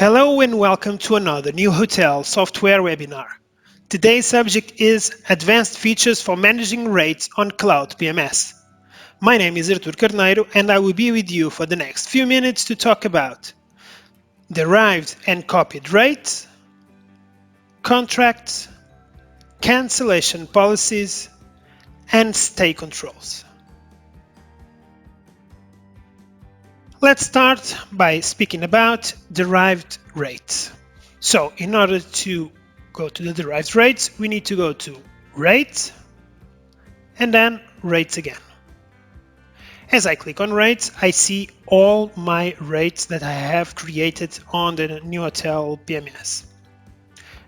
Hello and welcome to another new hotel software webinar. Today's subject is Advanced Features for Managing Rates on Cloud PMS. My name is Artur Carneiro and I will be with you for the next few minutes to talk about derived and copied rates, contracts, cancellation policies, and stay controls. Let's start by speaking about derived rates. So in order to go to the derived rates, we need to go to Rates and then Rates again. As I click on Rates, I see all my rates that I have created on the new hotel PMS.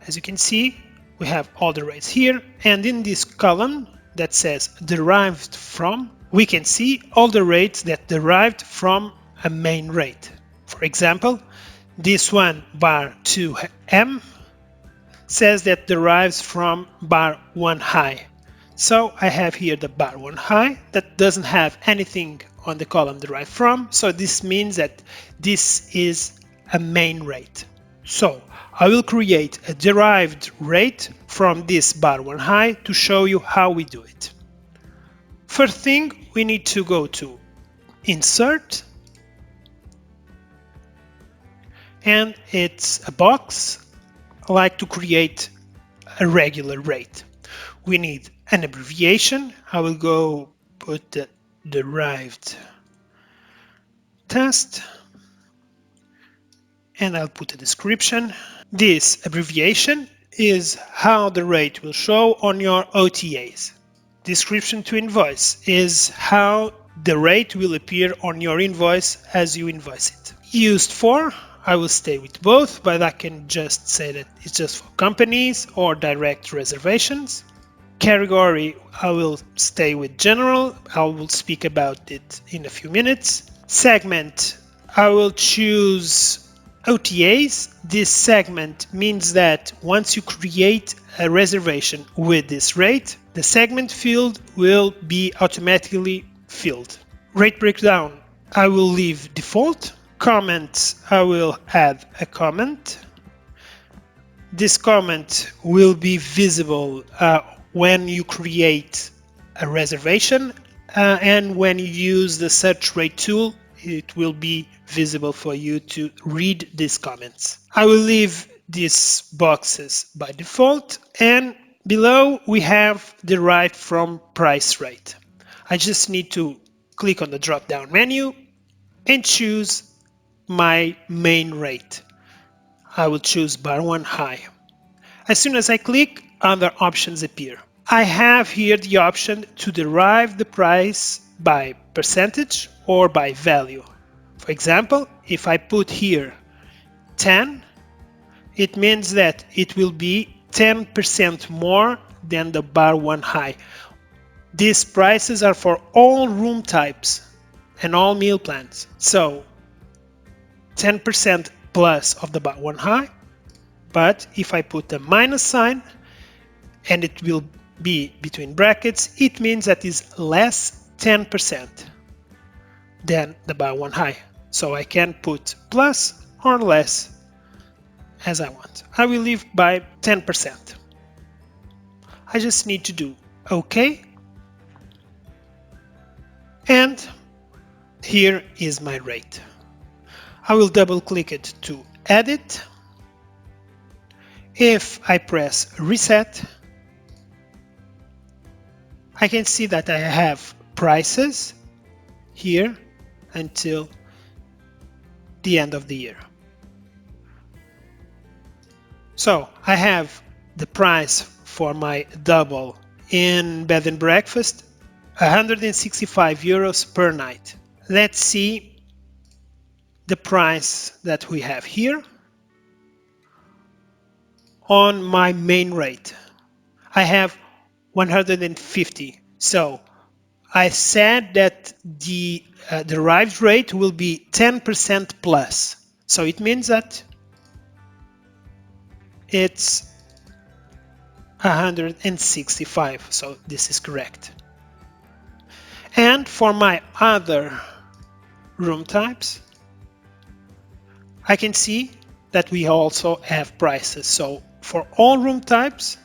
As you can see, we have all the rates here, and in this column that says Derived From, we can see all the rates that derived from a main rate. For example, this one bar 2M says that derives from bar 1 high. So I have here the bar 1 high that doesn't have anything on the column derived from, so this means that this is a main rate. So I will create a derived rate from this bar 1 high to show you how we do it. First thing, we need to go to Insert, and it's a box. I like to create a regular rate. We need an abbreviation. I will go put the derived test and I'll put a description. This abbreviation is how the rate will show on your OTAs. Description to invoice is how the rate will appear on your invoice as you invoice it. Used for, I will stay with both, but I can just say that it's just for companies or direct reservations. Category, I will stay with general. I will speak about it in a few minutes. Segment, I will choose OTAs. This segment means that once you create a reservation with this rate, the segment field will be automatically filled. Rate breakdown, I will leave default. Comments, I will add a comment. This comment will be visible when you create a reservation and when you use the search rate tool, it will be visible for you to read these comments. I will leave these boxes by default, and below we have derived from price rate. I just need to click on the drop down menu and choose my main rate. I will choose bar 1 high. As soon as I click, other options appear. I have here the option to derive the price by percentage or by value. For example, if I put here 10, it means that it will be 10% more than the bar 1 high. These prices are for all room types and all meal plans. So 10% plus of the bar 1 high, but if I put a minus sign and it will be between brackets, it means that is less 10% than the bar 1 high. So I can put plus or less as I want. I will leave by 10%. I just need to do OK. And here is my rate. I will double click it to edit. If I press reset, I can see that I have prices here until the end of the year. So I have the price for my double in bed and breakfast, 165 euros per night. Let's see the price that we have here on my main rate. I have 150. So I said that the derived rate will be 10% plus. So it means that it's 165. So this is correct. And for my other room types, I can see that we also have prices. So for all room types,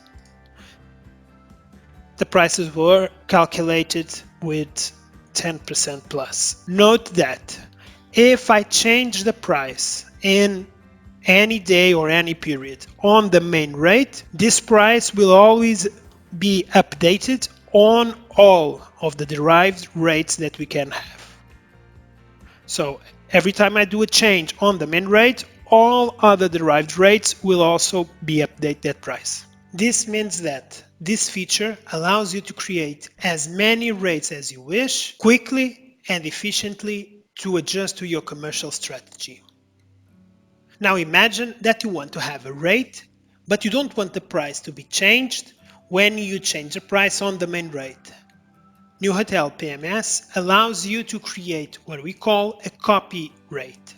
the prices were calculated with 10% plus. Note that if I change the price in any day or any period on the main rate, this price will always be updated on all of the derived rates that we can have. So every time I do a change on the main rate, all other derived rates will also be updated that price. This means that this feature allows you to create as many rates as you wish, quickly and efficiently to adjust to your commercial strategy. Now imagine that you want to have a rate, but you don't want the price to be changed when you change the price on the main rate. New Hotel PMS allows you to create what we call a copy rate.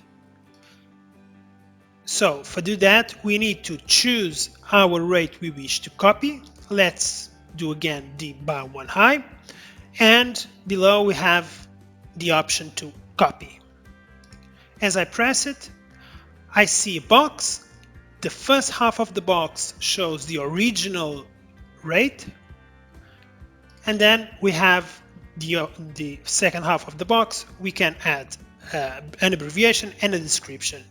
So for do that, we need to choose our rate we wish to copy. Let's do again the bar one high, and below we have the option to copy. As I press it, I see a box. The first half of the box shows the original rate, and then we have the second half of the box. We can add an abbreviation and a description.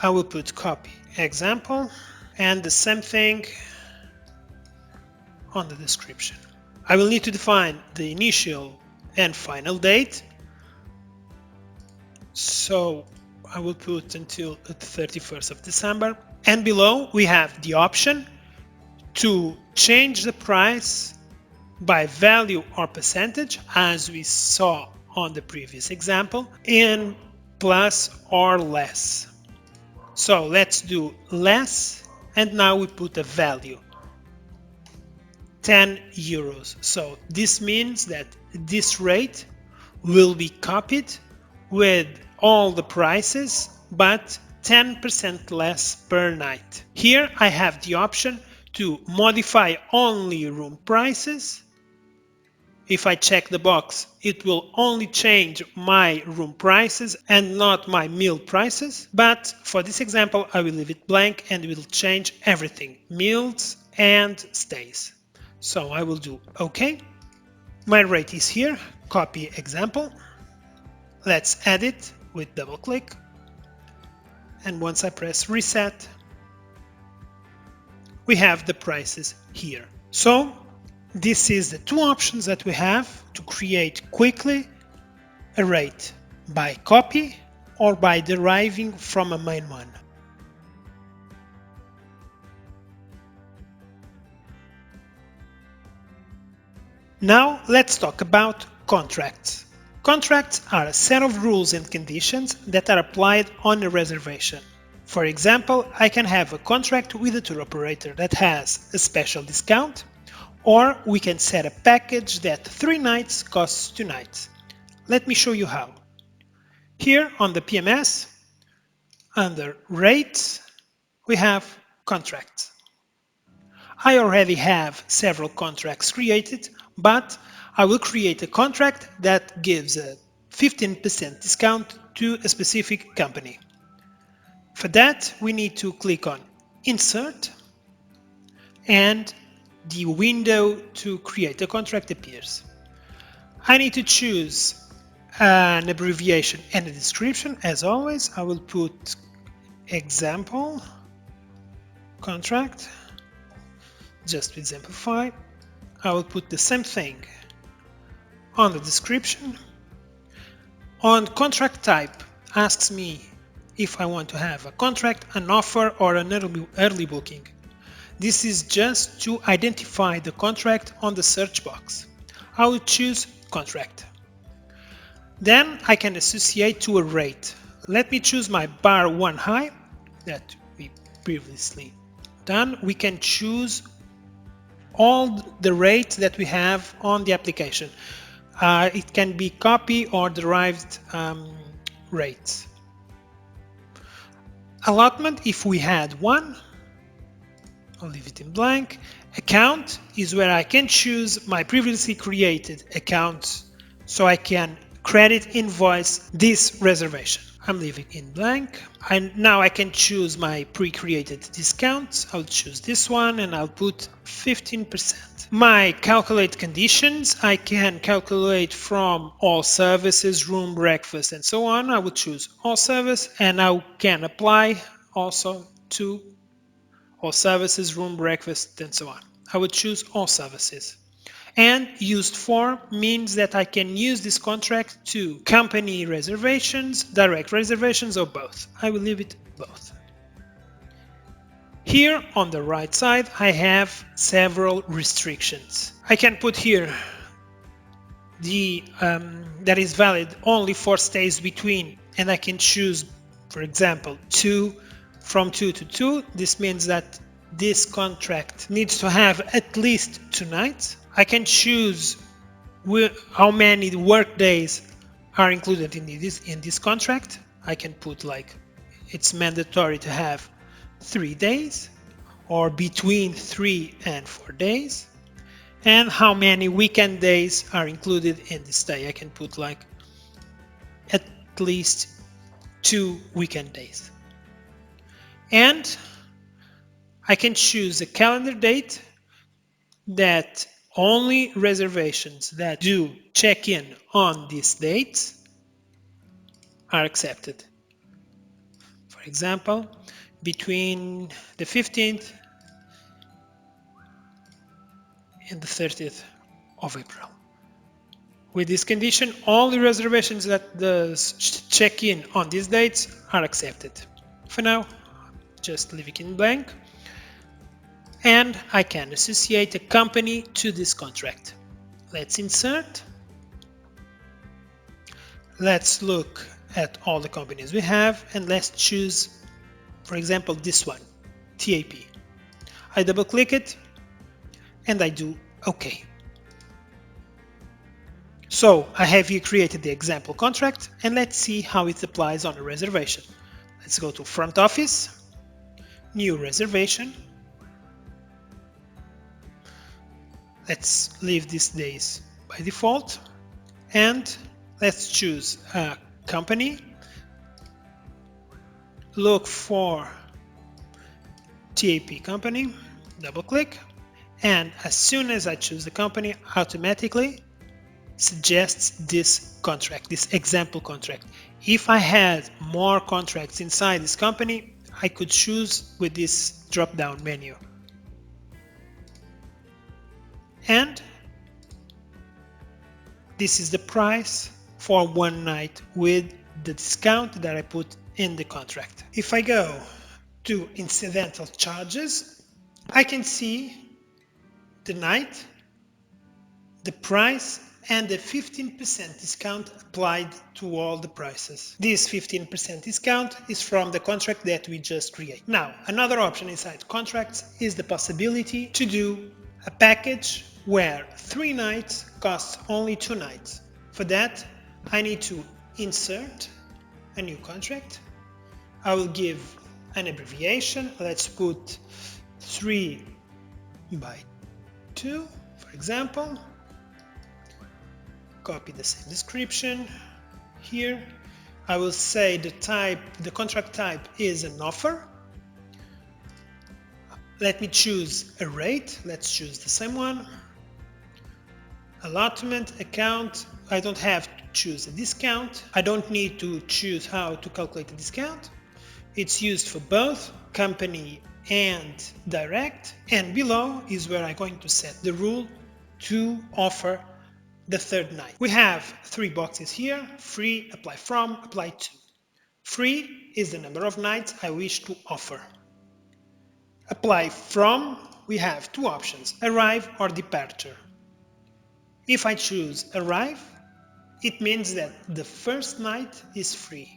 I will put copy example and the same thing on the description. I will need to define the initial and final date. So I will put until the 31st of December. And below we have the option to change the price by value or percentage, as we saw on the previous example, in plus or less. So let's do less, and now we put a value, 10 euros. So this means that this rate will be copied with all the prices, but 10% less per night. Here I have the option to modify only room prices. If I check the box, it will only change my room prices and not my meal prices. But for this example, I will leave it blank and will change everything, meals and stays. So I will do OK. My rate is here, copy example. Let's add it with double click. And once I press reset, we have the prices here. So this is the two options that we have to create quickly a rate, by copy or by deriving from a main one. Now let's talk about contracts. Contracts are a set of rules and conditions that are applied on a reservation. For example, I can have a contract with a tour operator that has a special discount, or we can set a package that 3 nights costs 2 nights. Let me show you how. Here on the PMS, under Rates, we have Contracts. I already have several contracts created, but I will create a contract that gives a 15% discount to a specific company. For that, we need to click on Insert, and the window to create a contract appears. I need to choose an abbreviation and a description. As always, I will put example contract, just to exemplify. I will put the same thing on the description. On contract type, asks me if I want to have a contract, an offer, or an early booking. This is just to identify the contract on the search box. I will choose contract. Then I can associate to a rate. Let me choose my bar one high that we previously done. We can choose all the rates that we have on the application. It can be copy or derived rates. Allotment, if we had one, I'll leave it in blank. Account is where I can choose my previously created accounts so I can credit invoice this reservation. I'm leaving in blank. And now I can choose my pre-created discounts. I'll choose this one and I'll put 15%. My calculate conditions, I can calculate from all services, room, breakfast, and so on. I will choose all service and I can apply also to all services, room, breakfast, and so on. I would choose all services. And used for means that I can use this contract to company reservations, direct reservations, or both. I will leave it both. Here on the right side, I have several restrictions. I can put here the that is valid only for stays between, and I can choose, for example, from 2 to 2. This means that this contract needs to have at least 2 nights. I can choose how many work days are included in this contract. I can put like it's mandatory to have 3 days or between 3 and 4 days, and how many weekend days are included in this stay. I can put like at least 2 weekend days. And I can choose a calendar date that only reservations that do check in on these dates are accepted. For example, between the 15th and the 30th of April. With this condition, all the reservations that check in on these dates are accepted. For now, just leave it in blank. And I can associate a company to this contract. Let's insert. Let's look at all the companies we have and let's choose, for example, this one, TAP. I double click it and I do OK. So I have here created the example contract and let's see how it applies on a reservation. Let's go to front office, new reservation. Let's leave these days by default and let's choose a company. Look for TAP company, double click, and as soon as I choose the company, automatically suggests this contract, this example contract. If I had more contracts inside this company, I could choose with this drop-down menu. And this is the price for 1 night with the discount that I put in the contract. If I go to incidental charges, I can see the night, the price, and the 15% discount applied to all the prices. This 15% discount is from the contract that we just created. Now, another option inside contracts is the possibility to do a package where 3 nights costs only 2 nights. For that, I need to insert a new contract. I will give an abbreviation. Let's put 3 by 2, for example. Copy the same description here. I will say the contract type is an offer. Let me choose a rate. Let's choose the same one. Allotment, account. I don't have to choose a discount. I don't need to choose how to calculate the discount. It's used for both company and direct. And below is where I'm going to set the rule to offer the 3rd night. We have 3 boxes here: free, apply from, apply to. Free is the number of nights I wish to offer. Apply from, we have 2 options: arrive or departure. If I choose arrive, it means that the first night is free.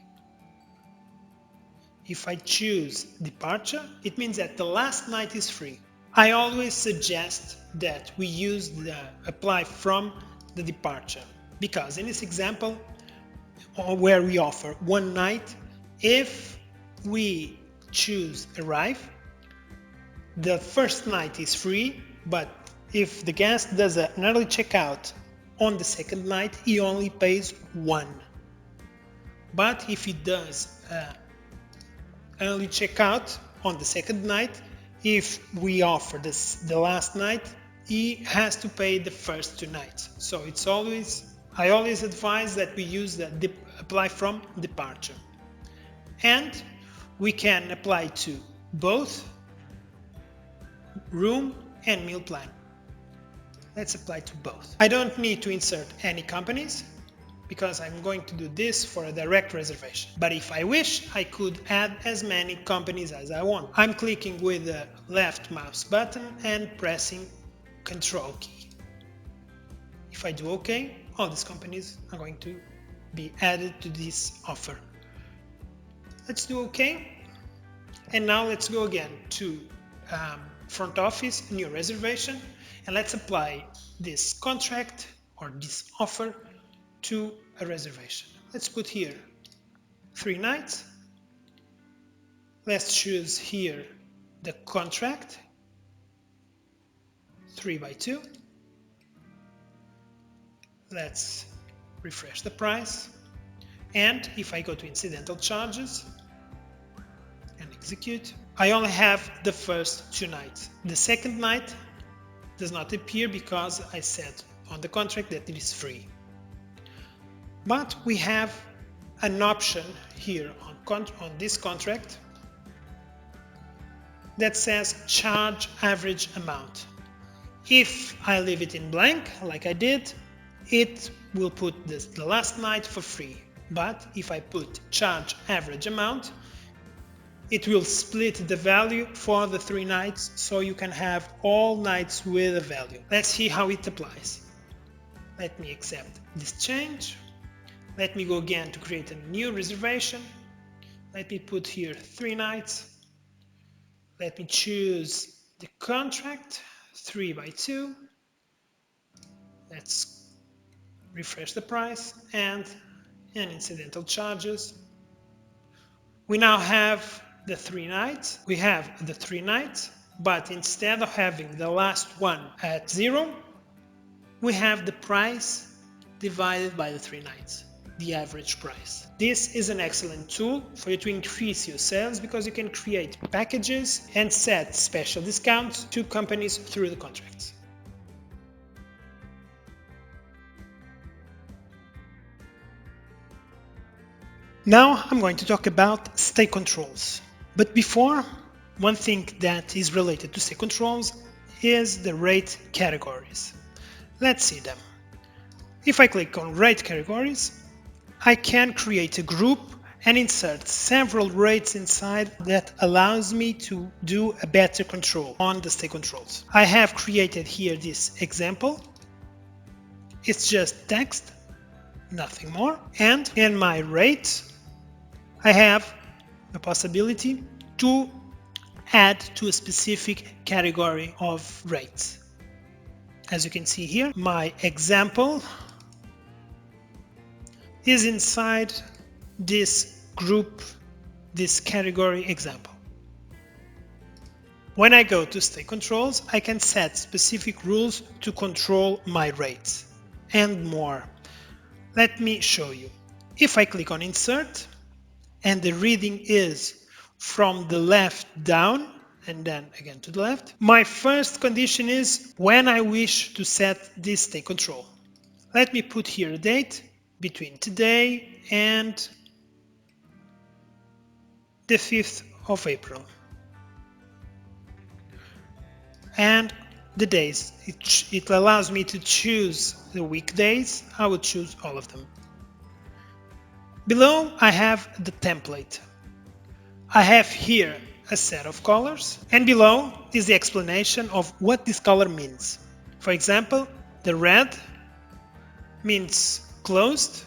If I choose departure, it means that the last night is free. I always suggest that we use the apply from the departure, because in this example where we offer 1 night, if we choose arrive, the first night is free, but if the guest does an early checkout on the 2nd night, he only pays 1. But if he does early checkout on the second night, if we offer this the last night, he has to pay the first 2 nights. So I always advise that we use the apply from departure. And we can apply to both room and meal plan. Let's apply to both. I don't need to insert any companies because I'm going to do this for a direct reservation. But if I wish, I could add as many companies as I want. I'm clicking with the left mouse button and pressing Control key. If I do OK, all these companies are going to be added to this offer. Let's do OK. And now let's go again to front office, new reservation, and let's apply this contract or this offer to a reservation. Let's put here 3 nights. Let's choose here the contract 3x2. Let's refresh the price, and if I go to incidental charges and execute, I only have the first 2 nights. The second night does not appear because I said on the contract that it is free. But we have an option here on this contract that says charge average amount. If I leave it in blank, like I did, it will put the last night for free. But if I put charge average amount, it will split the value for the 3 nights, so you can have all nights with a value. Let's see how it applies. Let me accept this change. Let me go again to create a new reservation. Let me put here 3 nights. Let me choose the contract 3x2. Let's refresh the price and incidental charges. We now have the 3 nights. We have the 3 nights, but instead of having the last one at 0, we have the price divided by the 3 nights, the average price. This is an excellent tool for you to increase your sales because you can create packages and set special discounts to companies through the contracts. Now I'm going to talk about stay controls. But before, one thing that is related to stay controls is the rate categories. Let's see them. If I click on rate categories, I can create a group and insert several rates inside that allows me to do a better control on the stay controls. I have created here this example. It's just text, nothing more. And in my rates, I have the possibility to add to a specific category of rates. As you can see here, my example is inside this group, this category example. When I go to stay controls, I can set specific rules to control my rates and more. Let me show you. If I click on insert and the reading is from the left down and then again to the left, my first condition is when I wish to set this stay control. Let me put here a date between today and the 5th of April. And the days, it allows me to choose the weekdays. I will choose all of them. Below I have the template. I have here a set of colors, and below is the explanation of what this color means. For example, the red means closed,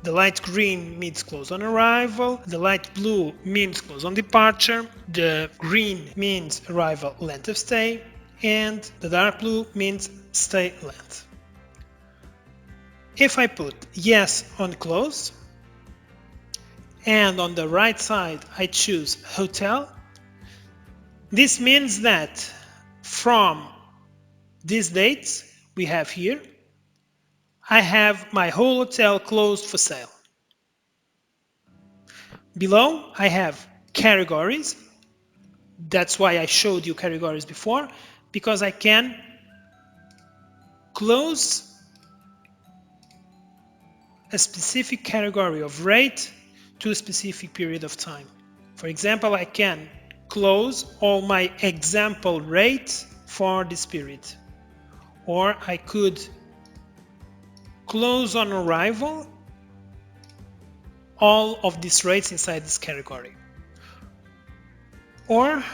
the light green means close on arrival, the light blue means close on departure, the green means arrival length of stay, and the dark blue means stay length. If I put yes on close, and on the right side I choose hotel, this means that from these dates we have here, I have my whole hotel closed for sale. Below, I have categories. That's why I showed you categories before, because I can close a specific category of rate to a specific period of time. For example, I can close all my example rates for this period, or I could close on arrival all of these rates inside this category. Or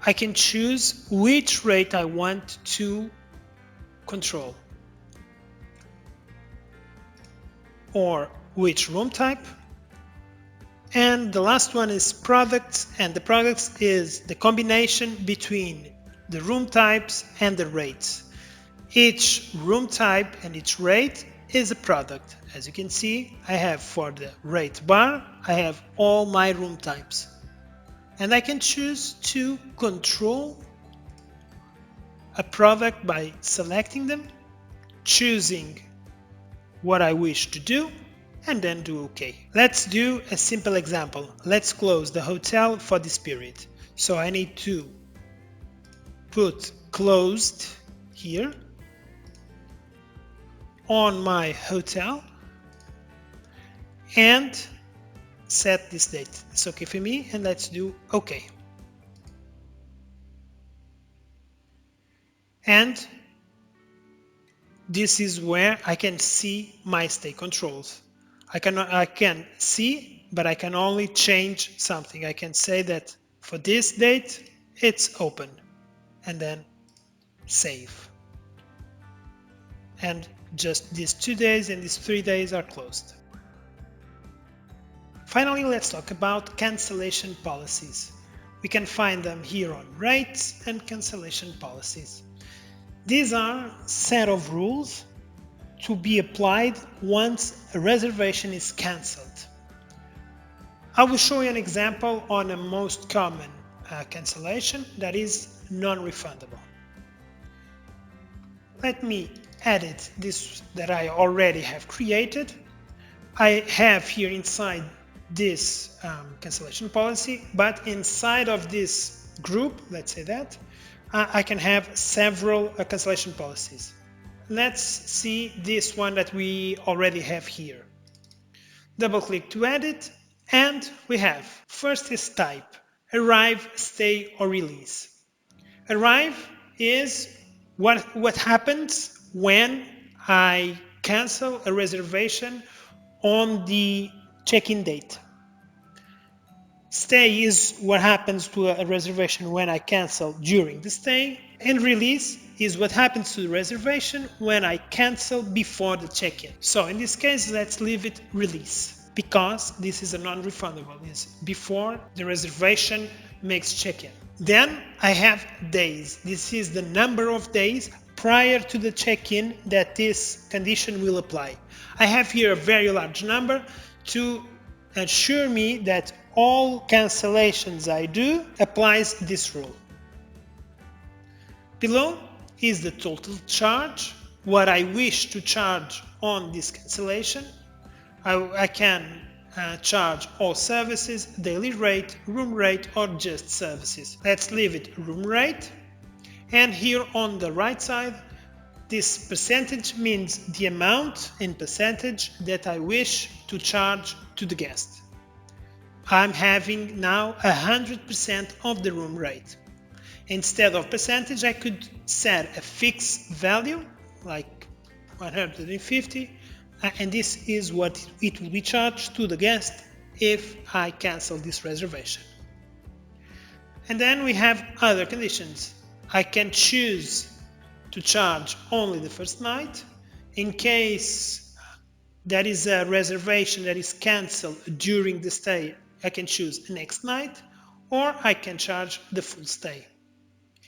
I can choose which rate I want to control, or which room type. And the last one is products, and the products is the combination between the room types and the rates. Each room type and each rate is a product. As you can see, I have for the rate bar, I have all my room types. And I can choose to control a product by selecting them, choosing what I wish to do, and then do OK. Let's do a simple example. Let's close the hotel for this period. So I need to put closed here on my hotel and set this date. It's okay for me, and let's do OK. And this is where I can see my stay controls. I can see, but I can only change something. I can say that for this date, it's open, and then save. And just these 2 days and these 3 days are closed. Finally, let's talk about cancellation policies. We can find them here on rates and cancellation policies. These are a set of rules to be applied once a reservation is cancelled. I will show you an example on a most common cancellation that is non-refundable. Let me edit this that I already have created. I have here inside this cancellation policy, but inside of this group, let's say that, I can have several cancellation policies. Let's see this one that we already have here. Double click to edit, and we have first is type, arrive, stay, or release. Arrive is what happens when I cancel a reservation on the check-in date. Stay is what happens to a reservation when I cancel during the stay, and release is what happens to the reservation when I cancel before the check-in. So in this case, let's leave it release, because this is a non-refundable. It's before the reservation makes check-in. Then I have days. This is the number of days prior to the check-in that this condition will apply. I have here a very large number to assure me that all cancellations I do applies this rule. Below is the total charge, what I wish to charge on this cancellation. I can charge all services, daily rate, room rate, or just services. Let's leave it room rate. And here on the right side, this percentage means the amount in percentage that I wish to charge to the guest. I'm having now 100% of the room rate. Instead of percentage, I could set a fixed value like 150, and this is what it will be charged to the guest if I cancel this reservation. And then we have other conditions. I can choose to charge only the first night. In case there is a reservation that is cancelled during the stay, I can choose the next night, or I can charge the full stay.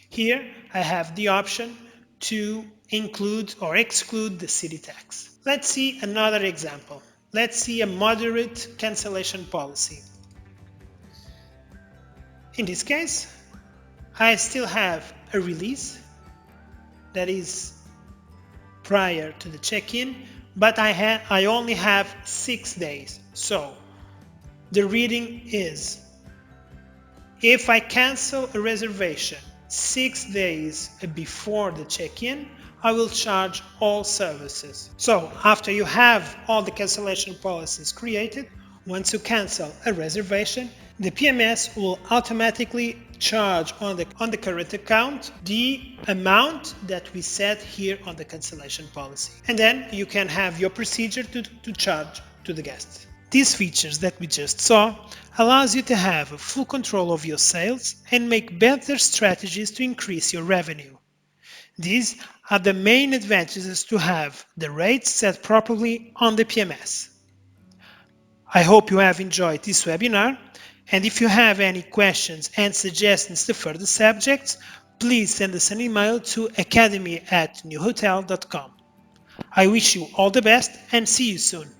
Here I have the option to include or exclude the city tax. Let's see another example. Let's see a moderate cancellation policy. In this case, I still have a release that is prior to the check-in, but I only have 6 days. So The reading is: if I cancel a reservation 6 days before the check-in, I will charge all services. So after you have all the cancellation policies created, once you cancel a reservation, the PMS will automatically charge on the current account the amount that we set here on the cancellation policy. And then you can have your procedure to charge to the guests. These features that we just saw allows you to have full control of your sales and make better strategies to increase your revenue. These are the main advantages to have the rates set properly on the PMS. I hope you have enjoyed this webinar, and if you have any questions and suggestions to further subjects, please send us an email to academy@newhotel.com. I wish you all the best and see you soon.